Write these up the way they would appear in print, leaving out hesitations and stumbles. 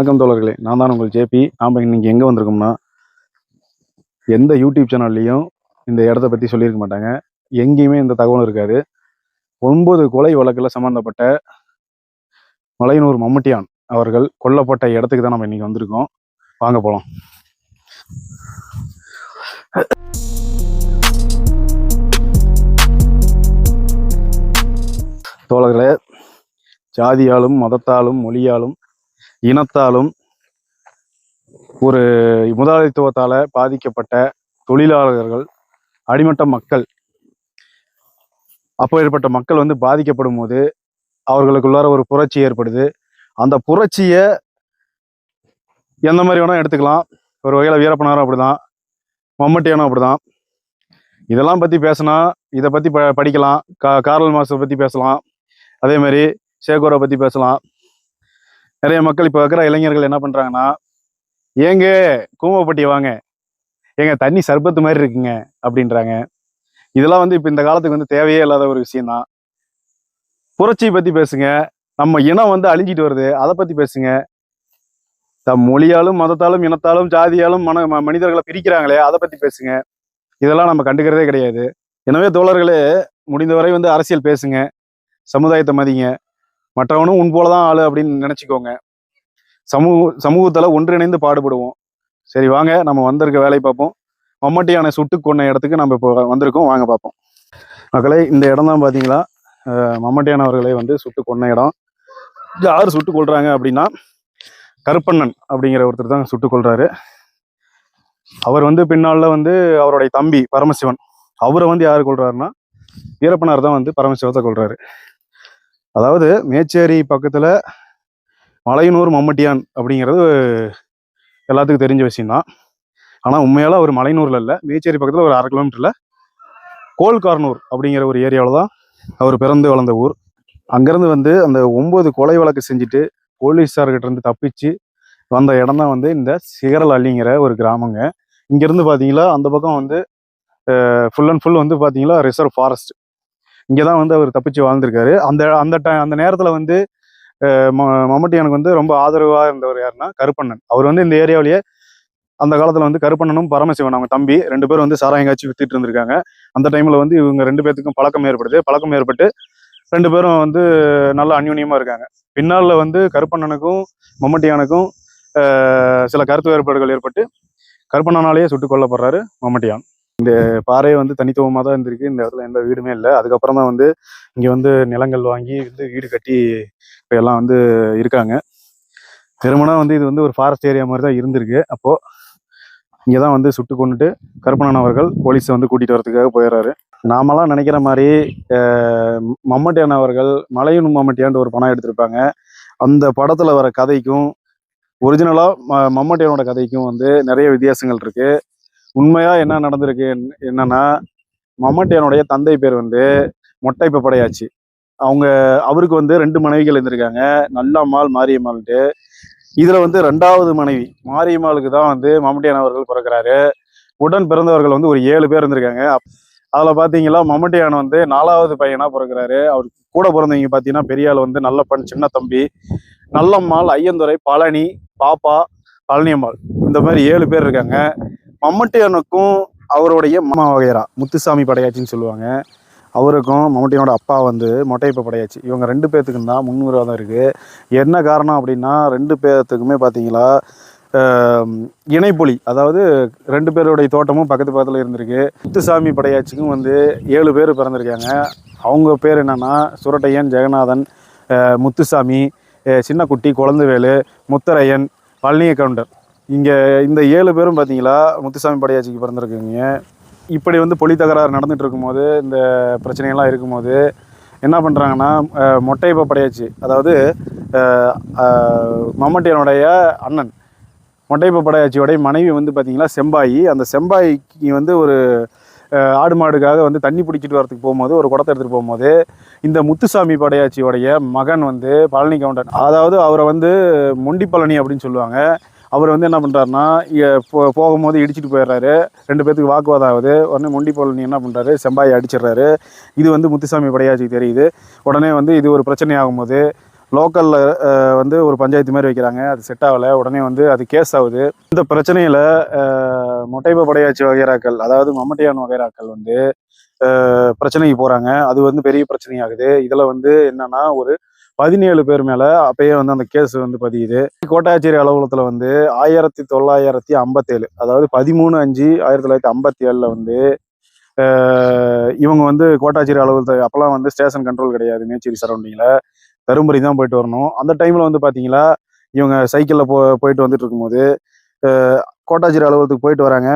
வணக்கம் தோழர்களே, நான் தான் உங்கள் ஜேபி. நாம் இன்னைக்கு எங்கே வந்திருக்கோம்னா, எந்த யூடியூப் சேனல்லையும் இந்த இடத்த பற்றி சொல்லியிருக்க மாட்டாங்க. எங்கேயுமே இந்த தகவல் இருக்காது. 9 கொலை வழக்கில் சம்மந்தப்பட்ட மலையனூர் மம்முட்டியான் அவர்கள் கொல்லப்பட்ட இடத்துக்கு தான் நம்ம இன்னைக்கு வந்திருக்கோம். வாங்க போகலாம். தோழர்களே, ஜாதியாலும் மதத்தாலும் மொழியாலும் இனத்தாலும் ஒரு முதலாளித்துவத்தால பாதிக்கப்பட்ட தொழிலாளர்கள், அடிமட்ட மக்கள், அப்பேற்பட்ட மக்கள் பாதிக்கப்படும் போது அவர்களுக்குள்ளார ஒரு புரட்சி ஏற்படுது. அந்த புரட்சியை எந்த மாதிரி வேணா எடுத்துக்கலாம். ஒரு வகையில் வீரப்பனாரும் அப்படிதான், மம்முட்டியானும் அப்படிதான். இதெல்லாம் பற்றி பேசினா இதை பற்றி படிக்கலாம். கார்ல் மார்க்ஸை பற்றி பேசலாம், அதே மாதிரி சேகோரை பற்றி பேசலாம். நிறைய மக்கள் இப்போ இருக்கிற இளைஞர்கள் என்ன பண்ணுறாங்கன்னா, ஏங்க கூமப்பட்டி வாங்க, ஏங்க தண்ணி சர்பத்து மாதிரி இருக்குங்க அப்படின்றாங்க. இதெல்லாம் இப்போ இந்த காலத்துக்கு தேவையே இல்லாத ஒரு விஷயம்தான். புரட்சியை பற்றி பேசுங்க. நம்ம இனம் அழிஞ்சிட்டு வருது, அதை பற்றி பேசுங்க. மொழியாலும் மதத்தாலும் இனத்தாலும் ஜாதியாலும் மனிதர்களை பிரிக்கிறாங்களே, அதை பற்றி பேசுங்க. இதெல்லாம் நம்ம கண்டுக்கிறதே கிடையாது. எனவே தோழர்களே, முடிந்தவரை அரசியல் பேசுங்க, சமுதாயத்தை மதிங்க. மற்றவனும் உன் போலதான் ஆளு அப்படின்னு நினைச்சுக்கோங்க. சமூகத்துல ஒன்றிணைந்து பாடுபடுவோம். சரி, வாங்க நம்ம வந்திருக்க வேலையை பார்ப்போம். மம்முட்டியானை சுட்டு கொன்ன இடத்துக்கு நம்ம இப்போ வந்திருக்கோம். வாங்க பார்ப்போம். மக்களே, இந்த இடம் தான் பார்த்தீங்களா, மம்முட்டியான் அவர்களை சுட்டு கொன்ன இடம். யார் சுட்டு கொள்றாங்க அப்படின்னா, கருப்பண்ணன் அப்படிங்கிற ஒருத்தர் தான் சுட்டு கொள்றாரு. அவர் பின்னால அவருடைய தம்பி பரமசிவன், அவரை யாரு கொள்றாருன்னா, வீரப்பனார் தான் பரமசிவத்தை கொள்றாரு. அதாவது மேச்சேரி பக்கத்துல மலையனூர் மம்முட்டியான் அப்படிங்கிறது எல்லாத்துக்கும் தெரிஞ்ச விஷயம்தான். ஆனா உண்மையால அவர் மலையனூர்ல இல்ல, மேச்சேரி பக்கத்துல ஒரு 1/2 கிலோமீட்டர்ல கோல்கார்னூர் அப்படிங்கிற ஒரு ஏரியாவில தான் அவர் பிறந்து வளர்ந்த ஊர். அங்கிருந்து அந்த 9 கொலை வழக்கு செஞ்சுட்டு போலீஸார்கிட்ட இருந்து தப்பிச்சு வந்த இடம் தான் இந்த சிகரல் அள்ளிங்கிற ஒரு கிராமங்க. இங்கிருந்து பாத்தீங்களா, அந்த பக்கம் ஃபுல் அண்ட் ஃபுல் பாத்தீங்களா ரிசர்வ் ஃபாரஸ்ட். இங்கதான் அவர் தப்பிச்சு வாழ்ந்திருக்காரு. அந்த நேரத்துல மம்முட்டியானுக்கு ரொம்ப ஆதரவா இருந்தவர் யாருன்னா கருப்பண்ணன். அவர் இந்த ஏரியாவிலேயே அந்த காலத்துல கருப்பண்ணனும் பரமசிவன் அவங்க தம்பி 2 பேரும் சாராயம் காய்ச்சி வித்துட்டு இருந்திருக்காங்க. அந்த டைம்ல இவங்க 2 பேத்துக்கும் பழக்கம் ஏற்பட்டு 2 பேரும் நல்ல அந்யூன்யமா இருக்காங்க. பின்னால கருப்பண்ணனுக்கும் மம்முட்டியானுக்கும் சில கருத்து வேறுபாடுகள் ஏற்பட்டு கருப்பண்ணனாலேயே சுட்டுக் கொல்லப்படுறாரு மம்முட்டியான். இந்த பாறை தனித்துவமாக தான் இருந்திருக்கு. இந்த இடத்துல எந்த வீடுமே இல்லை. அதுக்கப்புறம் தான் இங்க நிலங்கள் வாங்கி வீடு கட்டி இப்போ எல்லாம் இருக்காங்க. வெறுமனா இது ஒரு ஃபாரஸ்ட் ஏரியா மாதிரி தான் இருந்திருக்கு. அப்போ இங்கதான் சுட்டு கொண்டுட்டு கருப்பண்ணன் அவர்கள் போலீஸை கூட்டிட்டு வரதுக்காக போயிடுறாரு. நாமெல்லாம் நினைக்கிற மாதிரி மம்முட்டியான் அவர்கள் மலையனூர் மம்முட்டியான் ஒரு படம் எடுத்திருப்பாங்க. அந்த படத்துல வர கதைக்கும் ஒரிஜினலா மம்முட்டியானோட கதைக்கும் நிறைய வித்தியாசங்கள் இருக்கு. உண்மையா என்ன நடந்திருக்கு என்னன்னா, மம்முட்டியானுடைய தந்தை பேர் மொட்டைப்ப படையாச்சி. அவருக்கு 2 மனைவிகள் இருந்திருக்காங்க, நல்லம்மாள் மாரியம்மாள்ட்டு. இதுல 2வது மனைவி மாரியம்மாளுக்கு தான் மம்முட்டியான் அவர்கள் பிறக்கிறாரு. உடன் பிறந்தவர்கள் ஒரு 7 பேர் இருந்திருக்காங்க. அதுல பாத்தீங்களா, மம்முட்டியான் 4வது பையனா பிறக்கிறாரு. அவர் கூட பிறந்தவங்க பாத்தீங்கன்னா, பெரிய ஆள் நல்லப்பன், சின்ன தம்பி, நல்லம்மாள், ஐயந்துரை, பழனி, பாப்பா, பழனியம்மாள், இந்த மாதிரி 7 பேர் இருக்காங்க. மம்முட்டியானுக்கும் அவருடைய மாமா வகைரா முத்துசாமி படையாச்சின்னு சொல்லுவாங்க. அவருக்கும் மம்முட்டியானோட அப்பா மொட்டைப்ப படையாச்சி. இவங்க 2 பேர்த்துக்கும் தான் முன்விரோதம் இருக்கு. என்ன காரணம் அப்படின்னா, 2 பேர்த்துக்குமே பார்த்தீங்களா இணைப்புலி, அதாவது 2 பேருடைய தோட்டமும் பக்கத்து பக்கத்தில் இருந்திருக்கு. முத்துசாமி படையாச்சிக்கும் 7 பேர் பிறந்திருக்காங்க. அவங்க பேர் என்னன்னா, சுரட்டையன், ஜெகநாதன், முத்துசாமி, சின்னக்குட்டி, குழந்தைவேலு, முத்தரையன், பழனிய கவுண்டர். இங்கே இந்த 7 பேரும் பார்த்தீங்களா முத்துசாமி படையாச்சிக்கு பிறந்திருக்குங்க. இப்படி பொலி தகராறு நடந்துட்டு இருக்கும்போது, இந்த பிரச்சனைகள்லாம் இருக்கும்போது என்ன பண்ணுறாங்கன்னா, மொட்டைப்ப படையாச்சி, அதாவது மம்முட்டியானுடைய அண்ணன் மொட்டைப்ப படையாச்சியோடைய மனைவி பார்த்தீங்களா செம்பாயி. அந்த செம்பாய்க்கு ஒரு ஆடு மாடுக்காக தண்ணி பிடிச்சிட்டு வரதுக்கு போகும்போது, ஒரு குடத்தை எடுத்துகிட்டு போகும்போது, இந்த முத்துசாமி படையாச்சியோடைய மகன் பழனி கவுண்டன், அதாவது அவரை மொண்டி பழனி அப்படின்னு சொல்லுவாங்க. அவர் என்ன பண்ணுறாருன்னா, போகும்போது இடிச்சிட்டு போயிடுறாரு. 2 பேத்துக்கு வாக்குவாதம் ஆகுது. உடனே மொண்டி பழனி என்ன பண்ணுறாரு, செம்பாயை அடிச்சிடுறாரு. இது முத்துசாமி படையாச்சிக்கு தெரியுது. உடனே இது ஒரு பிரச்சனை ஆகும்போது லோக்கல்ல வந்து ஒரு பஞ்சாயத்து மாதிரி வைக்கிறாங்க. அது செட் ஆகலை. உடனே வந்து அது கேஸ் ஆகுது. இந்த பிரச்சனையில மொட்டைப்ப படையாச்சி வகைராக்கள், அதாவது மம்மட்டியான் வகைராக்கள் வந்து பிரச்சனைக்கு போறாங்க. அது வந்து பெரிய பிரச்சனையாகுது. இதுல வந்து என்னன்னா ஒரு 17 பேர் மேல அப்பயே வந்து அந்த கேஸ் வந்து பதியுது. கோட்டாட்சியர் அலுவலகத்துல வந்து 1957, அதாவது 13/5/1957 வந்து இவங்க வந்து கோட்டாட்சியர் அலுவலகத்தை, அப்பெல்லாம் வந்து ஸ்டேஷன் கண்ட்ரோல் கிடையாது மேச்சேரி சரௌண்டிங்ல, தருமபுரி தான் போயிட்டு வரணும். அந்த டைம்ல வந்து பாத்தீங்களா இவங்க சைக்கிள்ல போயிட்டு வந்துட்டு இருக்கும்போது கோட்டாட்சியர் அலுவலகத்துக்கு போயிட்டு வராங்க.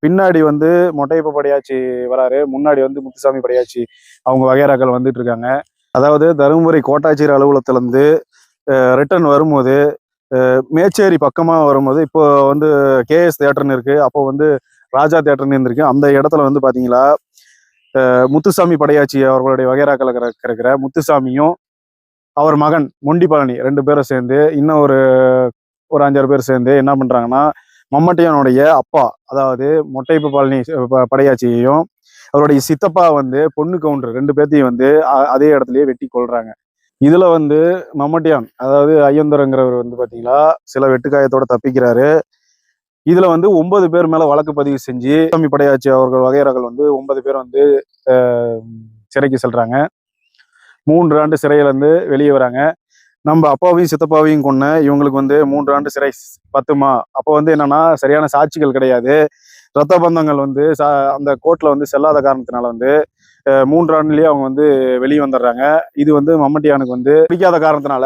பின்னாடி வந்து மொட்டையப்ப படையாச்சி வராரு, முன்னாடி வந்து முத்துசாமி படையாச்சி அவங்க வகைராக்கள் வந்துட்டு இருக்காங்க. அதாவது தருமபுரி கோட்டாட்சியர் அலுவலகத்துல இருந்து ரிட்டர்ன் வரும்போது மேச்சேரி பக்கமா வரும்போது, இப்போ வந்து கேஎஸ் தியேட்டர்னு இருக்கு, அப்போ வந்து ராஜா தியேட்டர்னு இருந்திருக்கு. அந்த இடத்துல வந்து பாத்தீங்களா முத்துசாமி படையாச்சி அவர்களுடைய வகைராக்கள் இருக்கிற முத்துசாமியும் அவர் மகன் மொண்டி பழனி 2 பேரும் சேர்ந்து, இன்னும் ஒரு 5-6 பேர் சேர்ந்து என்ன பண்றாங்கன்னா, மம்மட்டியானுடைய அப்பா, அதாவது மொட்டையப்ப பழனி படையாச்சியையும் அவருடைய சித்தப்பா வந்து பொண்ணு கவுண்டர் 2 பேர்த்தையும் வந்து அதே இடத்துலயே வெட்டி கொள்றாங்க. இதுல வந்து மம்மட்டியான், அதாவது ஐயந்தரங்கிறவர் வந்து பாத்தீங்களா சில வெட்டுக்காயத்தோட தப்பிக்கிறாரு. இதுல வந்து 9 பேர் மேல வழக்கு பதிவு செஞ்சு சாமி படையாச்சி அவர்கள் வகையறாக்கள் வந்து 9 பேர் வந்து சிறைக்கு செல்றாங்க. 3 ஆண்டு சிறையில இருந்து வெளியே வராங்க. நம்ம அப்பாவையும் சித்தப்பாவையும் கொன்ன இவங்களுக்கு வந்து 3 ஆண்டு சிறை பத்துமா? அப்போ வந்து என்னன்னா சரியான சாட்சிகள் கிடையாது. ரத்த பந்தங்கள் வந்து அந்த கோர்ட்ல வந்து செல்லாத காரணத்தினால வந்து 3 ஆண்டுலயே அவங்க வந்து வெளியே வந்துடுறாங்க. இது வந்து மம்மட்டியானுக்கு வந்து பிடிக்காத காரணத்தினால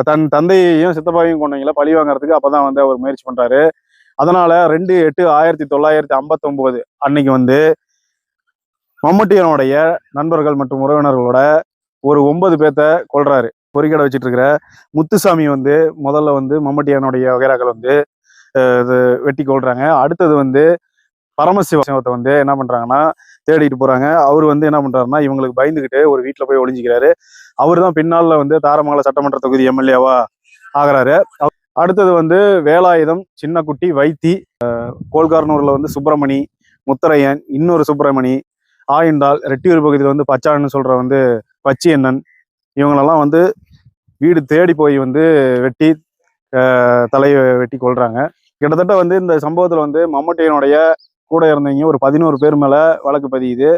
தன் தந்தையையும் சித்தப்பாவையும் கொண்டவங்கள பழி வாங்குறதுக்கு அப்பதான் வந்து அவர் முயற்சி பண்றாரு. அதனால 2/8/1959 அன்னைக்கு வந்து மம்மட்டியனுடைய நண்பர்கள் மற்றும் உறவினர்களோட ஒரு 9 பேர்த்த கொல்றாரு. பொறிக்கடை வச்சிட்டு இருக்கிற முத்துசாமி வந்து முதல்ல வந்து மம்மட்டியானுடைய வகைராக்கள் வந்து வெட்டி கொள்றாங்க. அடுத்தது வந்து பரமசிவத்தை வந்து என்ன பண்றாங்கன்னா தேடிட்டு போறாங்க. அவர் வந்து என்ன பண்றாருன்னா இவங்களுக்கு பயந்துகிட்டு ஒரு வீட்டுல போய் ஒளிஞ்சிக்கிறாரு. அவர் தான் பின்னால வந்து தாரமங்கலம் சட்டமன்ற தொகுதி எம்எல்ஏவா ஆகிறாரு. அடுத்தது வந்து வேலாயுதம், சின்னக்குட்டி, வைத்தி, கோல்கார்னூர்ல வந்து சுப்பிரமணி, முத்தரையன், இன்னொரு சுப்பிரமணி, ஆயிண்டால், ரெட்டியூர் பகுதியில் வந்து பச்சான்னு சொல்ற வந்து பச்சியண்ணன், இவங்களெல்லாம் வந்து வீடு தேடி போய் வந்து வெட்டி தலையை வெட்டி கொள்றாங்க. கிட்டத்தட்ட வந்து இந்த சம்பவத்துல வந்து மம்மட்டியனுடைய கூட இருந்தவங்க ஒரு 11 பேர் மேல வழக்கு பதியுது.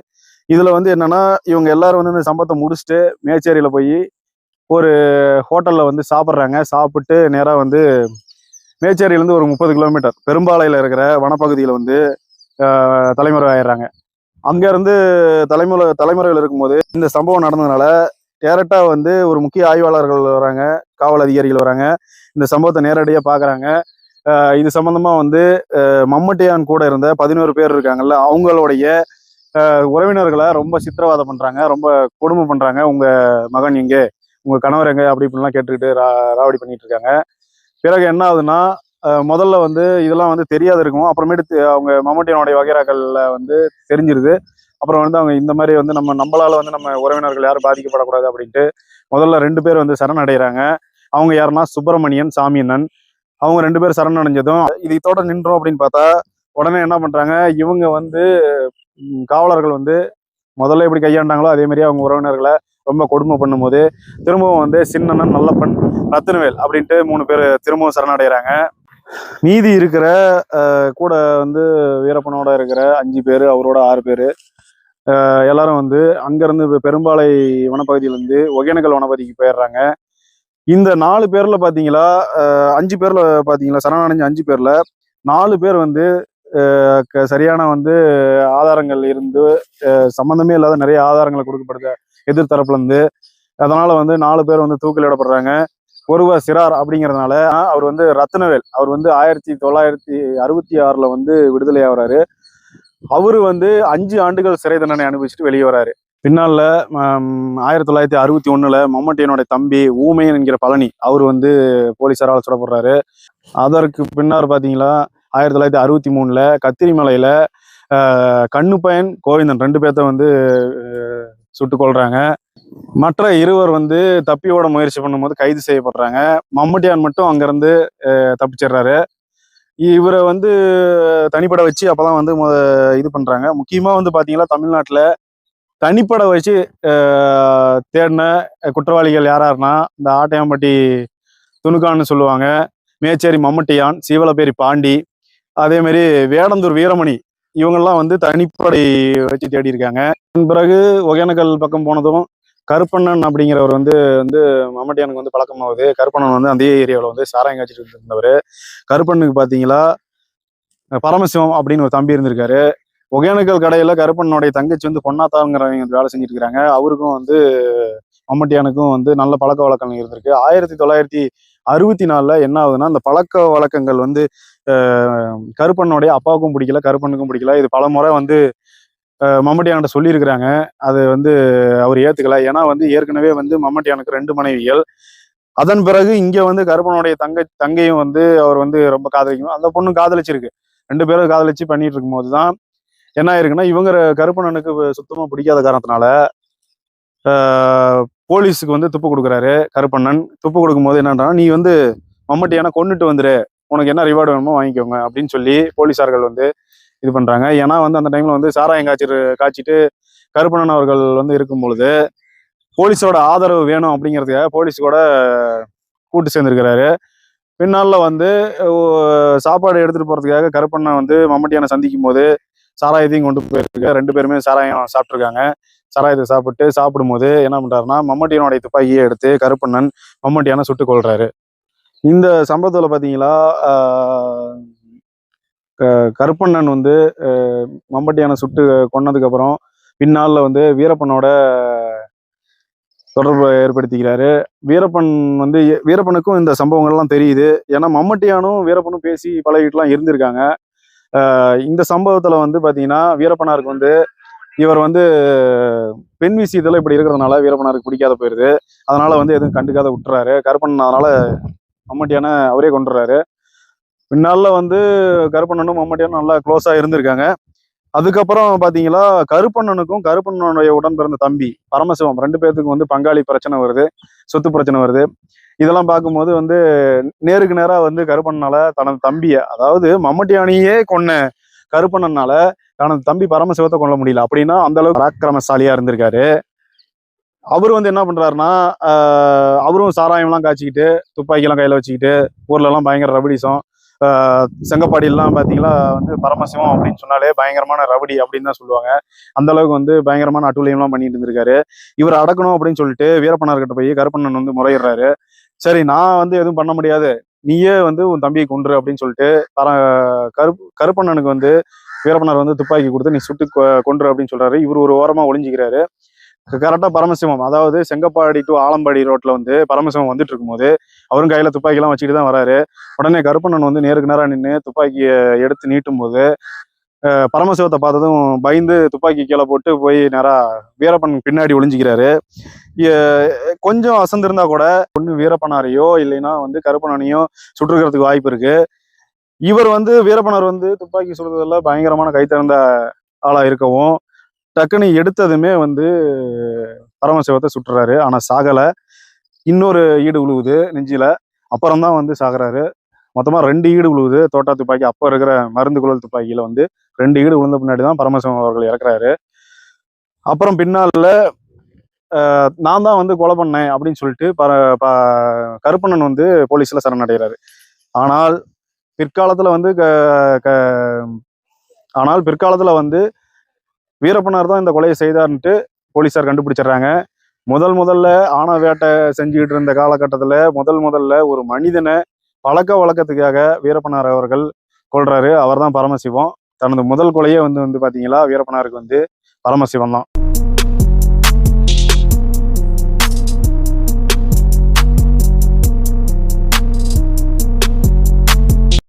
இதுல வந்து என்னன்னா இவங்க எல்லாரும் வந்து இந்த சம்பவத்தை முடிச்சுட்டு மேச்சேரியில போய் ஒரு ஹோட்டல்ல வந்து சாப்பிட்றாங்க. சாப்பிட்டு நேரா வந்து மேச்சேரியிலேருந்து ஒரு 30 கிலோமீட்டர் பெரும்பாலையில இருக்கிற வனப்பகுதியில வந்து தலைமுறை ஆயிடுறாங்க. அங்க இருந்து தலைமுறைகள் இருக்கும்போது இந்த சம்பவம் நடந்ததுனால டேரக்டா வந்து ஒரு முக்கிய ஆய்வாளர்கள் வராங்க, காவல் அதிகாரிகள் வராங்க, இந்த சம்பவத்தை நேரடியாக பாக்குறாங்க. இது சம்பந்தமா வந்து மம்மட்டியான் கூட இருந்த 11 பேர் இருக்காங்கல்ல, அவங்களுடைய உறவினர்களை ரொம்ப சித்திரவதை பண்றாங்க, ரொம்ப கொடுமை பண்றாங்க. உங்க மகன் எங்கே, உங்க கணவர் எங்க, அப்படி இப்படிலாம் கேட்டுக்கிட்டு ராவடி பண்ணிட்டு இருக்காங்க. பிறகு என்ன ஆகுதுன்னா முதல்ல வந்து இதெல்லாம் வந்து தெரியாது இருக்கும். அப்புறமேட்டு அவங்க மம்மட்டியனுடைய வகைராக்கள்ல வந்து தெரிஞ்சிருது. அப்புறம் வந்து அவங்க இந்த மாதிரி வந்து நம்மளால வந்து நம்ம உறவினர்கள் யாரும் பாதிக்கப்படக்கூடாது அப்படின்ட்டு முதல்ல 2 பேர் வந்து சரணடைகிறாங்க. அவங்க யாருன்னா சுப்பிரமணியன், சாமியண்ணன். அவங்க 2 பேர் சரணடைஞ்சதும் இது இதோட நின்றோம் அப்படின்னு பார்த்தா உடனே என்ன பண்றாங்க, இவங்க வந்து காவலர்கள் வந்து முதல்ல எப்படி கையாண்டாங்களோ அதே மாதிரி அவங்க உறவினர்களை ரொம்ப கொடுமை பண்ணும்போது திரும்பவும் வந்து சின்னண்ணன், நல்லப்பன், ரத்தினவேல் அப்படின்ட்டு 3 பேர் திரும்பவும் சரணடைகிறாங்க. மீதி இருக்கிற கூட வந்து வீரப்பனோட இருக்கிற 5 பேர், அவரோட 6 பேர் எல்லாரும் வந்து அங்கிருந்து பெரும்பாலை வனப்பகுதியிலேருந்து ஒகேனக்கல் வனப்பகுதிக்கு போயிடுறாங்க. இந்த 4 பேர்ல பாத்தீங்களா 5 பேர்ல பாத்தீங்களா சரணடைஞ்ச 5 பேர்ல 4 பேர் வந்து சரியான வந்து ஆதாரங்கள் இருந்து சம்பந்தமே இல்லாத நிறைய ஆதாரங்களை கொடுக்கப்படுது எதிர்த்தரப்புல இருந்து. அதனால வந்து 4 பேர் வந்து தூக்கிலிடப்படுறாங்க. ஒருவர் சிறார் அப்படிங்கிறதுனால அவர் வந்து ரத்னவேல், அவர் வந்து 1966 வந்து விடுதலை ஆகுறாரு. அவரு வந்து 5 ஆண்டுகள் சிறை தண்டனை அனுபவிச்சுட்டு வெளியே வராரு. பின்னால 1961 மம்மட்டியனுடைய தம்பி ஊமையன் என்கிற பழனி, அவர் வந்து போலீசாரால் சுடப்படுறாரு. அதற்கு பின்னர் பாத்தீங்களா 1963 கத்திரிமலையில கண்ணுப்பயன், கோவிந்தன் 2 பேர்த்த வந்து சுட்டு கொள்றாங்க. மற்ற இருவர் வந்து தப்பியோட முயற்சி பண்ணும்போது கைது செய்யப்படுறாங்க. மம்மட்டியான் மட்டும் அங்கிருந்து தப்பிச்சிடுறாரு. இவரை வந்து தனிப்பட வச்சு அப்பதான் வந்து இது பண்றாங்க. முக்கியமா வந்து பாத்தீங்கன்னா தமிழ்நாட்டுல தனிப்படை வச்சு தேடின குற்றவாளிகள் யாராருன்னா இந்த ஆட்டையாம்பட்டி துணுக்கான்னு சொல்லுவாங்க, மேச்சேரி மம்மட்டியான், சீவலப்பேரி பாண்டி, அதே மாதிரி வேடந்தூர் வீரமணி, இவங்கெல்லாம் வந்து தனிப்படை வச்சு தேடி இருக்காங்க. அதன் பிறகு ஒகேனக்கல் பக்கம் போனதும் கருப்பண்ணன் அப்படிங்கிறவர் வந்து வந்து மம்மட்டியானுக்கு வந்து பழக்கமாகுது. கருப்பண்ணன் வந்து அந்த ஏரியாவில் வந்து சாராயம் காய்ச்சிட்டு இருந்தவர். கருப்பண்ணனுக்கு பார்த்தீங்களா பரமசிவம் அப்படின்னு ஒரு தம்பி இருந்திருக்காரு. ஒகேனக்கல் கடையில கருப்பண்ணனுடைய தங்கச்சி வந்து பொன்னாத்தாங்கிறவங்க வேலை செஞ்சுட்டு இருக்காங்க. அவருக்கும் வந்து மம்மட்டியானுக்கும் வந்து நல்ல பழக்க வழக்கங்கள் இருந்திருக்கு. 1964 என்ன ஆகுதுன்னா, அந்த பழக்க வழக்கங்கள் வந்து கருப்பண்ணனுடைய அப்பாவுக்கும் பிடிக்கல, கருப்பண்ணுக்கும் பிடிக்கல. இது பல முறை வந்து மம்மட்டியான்கிட்ட சொல்லியிருக்கிறாங்க. அது வந்து அவர் ஏத்துக்கல. ஏன்னா வந்து ஏற்கனவே வந்து மம்மட்டியானுக்கு 2 மனைவிகள். அதன் பிறகு இங்க வந்து கருப்பனுடைய தங்கையும் வந்து அவர் வந்து ரொம்ப காதலிக்கணும். அந்த பொண்ணு காதலிச்சிருக்கு. 2 பேரும் காதலிச்சு பண்ணிட்டு இருக்கும் போதுதான் என்ன ஆயிருக்குன்னா, இவங்க கருப்பண்ணனுக்கு சுத்தமா பிடிக்காத காரணத்தினால போலீஸுக்கு வந்து துப்பு கொடுக்குறாரு கருப்பண்ணன். துப்பு கொடுக்கும்போது என்னன்னா, நீ வந்து மம்மட்டியான கொண்டுட்டு வந்துரு, உனக்கு என்ன ரிவார்டு வேணுமோ வாங்கிக்கோங்க அப்படின்னு சொல்லி போலீஸார்கள் வந்து இது பண்றாங்க. ஏன்னா வந்து அந்த டைம்ல வந்து சாராயம் காய்ச்சிட்டு கருப்பண்ணன் அவர்கள் வந்து இருக்கும் பொழுது போலீஸோட ஆதரவு வேணும் அப்படிங்கிறதுக்காக போலீஸ் கூட கூட்டு சேர்ந்திருக்கிறாரு. பின்னால வந்து சாப்பாடு எடுத்துட்டு போறதுக்காக கருப்பண்ணன் வந்து மம்மட்டியான சந்திக்கும் போது சாராயத்தையும் கொண்டு போயிருக்கு. 2 பேருமே சாராயம் சாப்பிட்டுருக்காங்க. சாராயத்தை சாப்பிடும்போது என்ன பண்றாருன்னா, மம்மட்டியனுடைய துப்பாக்கியை எடுத்து கருப்பண்ணன் மம்மட்டியான சுட்டு கொள்றாரு. இந்த சம்பவத்துல பாத்தீங்களா, கருப்பண்ணன் வந்து மம்மட்டியான சுட்டு கொன்னதுக்கு அப்புறம் பின்னால வந்து வீரப்பனோட தொடர்பு ஏற்படுத்திக்கிறாரு. வீரப்பனுக்கும் இந்த சம்பவங்கள்லாம் தெரியுது. ஏன்னா மம்மட்டியானும் வீரப்பனும் பேசி பழகிட்டுலாம் இருந்திருக்காங்க. இந்த சம்பவத்துல வந்து பாத்தீங்கன்னா, வீரப்பனாருக்கு வந்து இவர் வந்து பெண் விஷயத்துல இப்படி இருக்கிறதுனால வீரப்பனாருக்கு பிடிக்காத போயிருது. அதனால வந்து எதுவும் கண்டுக்காத விட்டுறாரு. கருப்பண்ணன் அதனால மம்மட்டியான அவரே கொண்டுறாரு. பின்னால வந்து கருப்பண்ணனும் மம்மட்டியானும் நல்லா க்ளோஸா இருந்திருக்காங்க. அதுக்கப்புறம் பாத்தீங்களா, கருப்பண்ணனுடைய உடன் பிறந்த தம்பி பரமசிவம் 2 பேர்த்துக்கும் வந்து பங்காளி பிரச்சனை வருது, சொத்து பிரச்சனை வருது. இதெல்லாம் பார்க்கும்போது வந்து நேருக்கு நேரா வந்து கருப்பண்ணனால தனது தம்பிய, அதாவது மம்மட்டியானையே கொன்ன கருப்பண்ணனால தனது தம்பி பரமசிவத்தை கொல்ல முடியல. அப்படின்னா அந்த அளவுக்கு பராக்கிரமசாலியா இருந்திருக்காரு. அவர் வந்து என்ன பண்றாருன்னா, அவரும் சாராயம்லாம் காய்ச்சிக்கிட்டு துப்பாக்கியெல்லாம் கையில வச்சுக்கிட்டு ஊர்ல எல்லாம் பயங்கர ரபடிசம். செங்கப்பாடியெல்லாம் பார்த்தீங்களா வந்து பரமசிவம் அப்படின்னு சொன்னாலே பயங்கரமான ரவுடி அப்படின்னு தான் சொல்லுவாங்க. அந்த அளவுக்கு வந்து பயங்கரமான அட்டூழியம்லாம் பண்ணிட்டு இருந்திருக்காரு. இவர் அடக்கணும் அப்படின்னு சொல்லிட்டு வீரப்பனார்கிட்ட போய் கருப்பண்ணன் வந்து முறையிடுறாரு. சரி, நான் வந்து எதுவும் பண்ண முடியாது, நீயே வந்து உன் தம்பியை கொன்று அப்படின்னு சொல்லிட்டு கருப்பண்ணனுக்கு வந்து வீரப்பனார் வந்து துப்பாக்கி கொடுத்து நீ சுட்டு கொன்று அப்படின்னு சொல்றாரு. இவர் ஒரு ஓரமா ஒளிஞ்சிக்கிறாரு. கரெக்டா பரமசிவம், அதாவது செங்கப்பாடி டு ஆலம்பாடி ரோட்ல வந்து பரமசிவம் வந்துட்டு இருக்கும்போது அவரும் கையில துப்பாக்கி எல்லாம் வச்சுட்டு தான் வராரு. உடனே கருப்பண்ணன் வந்து நேருக்கு நேரா நின்று துப்பாக்கியை எடுத்து நீட்டும் போது பரமசிவத்தை பார்த்ததும் பயந்து துப்பாக்கி கீழே போட்டு போய் நேரா வீரப்பன் பின்னாடி ஒளிஞ்சிக்கிறாரு. கொஞ்சம் அசந்திருந்தா கூட ஒண்ணு வீரப்பனாரையோ இல்லைன்னா வந்து கருப்பண்ணனையோ சுட்டுக்கிறதுக்கு வாய்ப்பு இருக்கு. இவர் வந்து வீரப்பனார் வந்து துப்பாக்கி சுடுறதுல பயங்கரமான கைத்திறந்த ஆளா இருக்கவும் டக்குன்னு எடுத்ததுமே வந்து பரமசிவத்தை சுட்டுறாரு. ஆனா சாகல. இன்னொரு ஈடு விழுவுது நெஞ்சில. அப்புறம்தான் வந்து சாகுறாரு. மொத்தமா 2 ஈடு விழுவுது. தோட்டா துப்பாக்கி, அப்ப இருக்கிற மருந்து குழல் துப்பாக்கியில வந்து 2 ஈடு விழுந்த பின்னாடிதான் பரமசிவம் அவர்கள் இறக்குறாரு. அப்புறம் பின்னால நான் தான் வந்து கொலை பண்ணேன் அப்படின்னு சொல்லிட்டு கருப்பண்ணன் வந்து போலீஸ்ல சரணடைகிறாரு. ஆனால் பிற்காலத்துல வந்து வீரப்பனார் தான் இந்த கொலையை செய்தார்ன்ட்டு போலீஸார் கண்டுபிடிச்சிடுறாங்க. முதல்ல ஆணவ வேட்டை செஞ்சுக்கிட்டு இருந்த காலகட்டத்துல முதல்ல ஒரு மனிதனை பழக்க வழக்கத்துக்காக வீரப்பனார் அவர்கள் கொல்றாரு. அவர் தான் பரமசிவம். தனது முதல் கொலையே வந்து பாத்தீங்களா வீரப்பனாருக்கு வந்து பரமசிவம் தான்.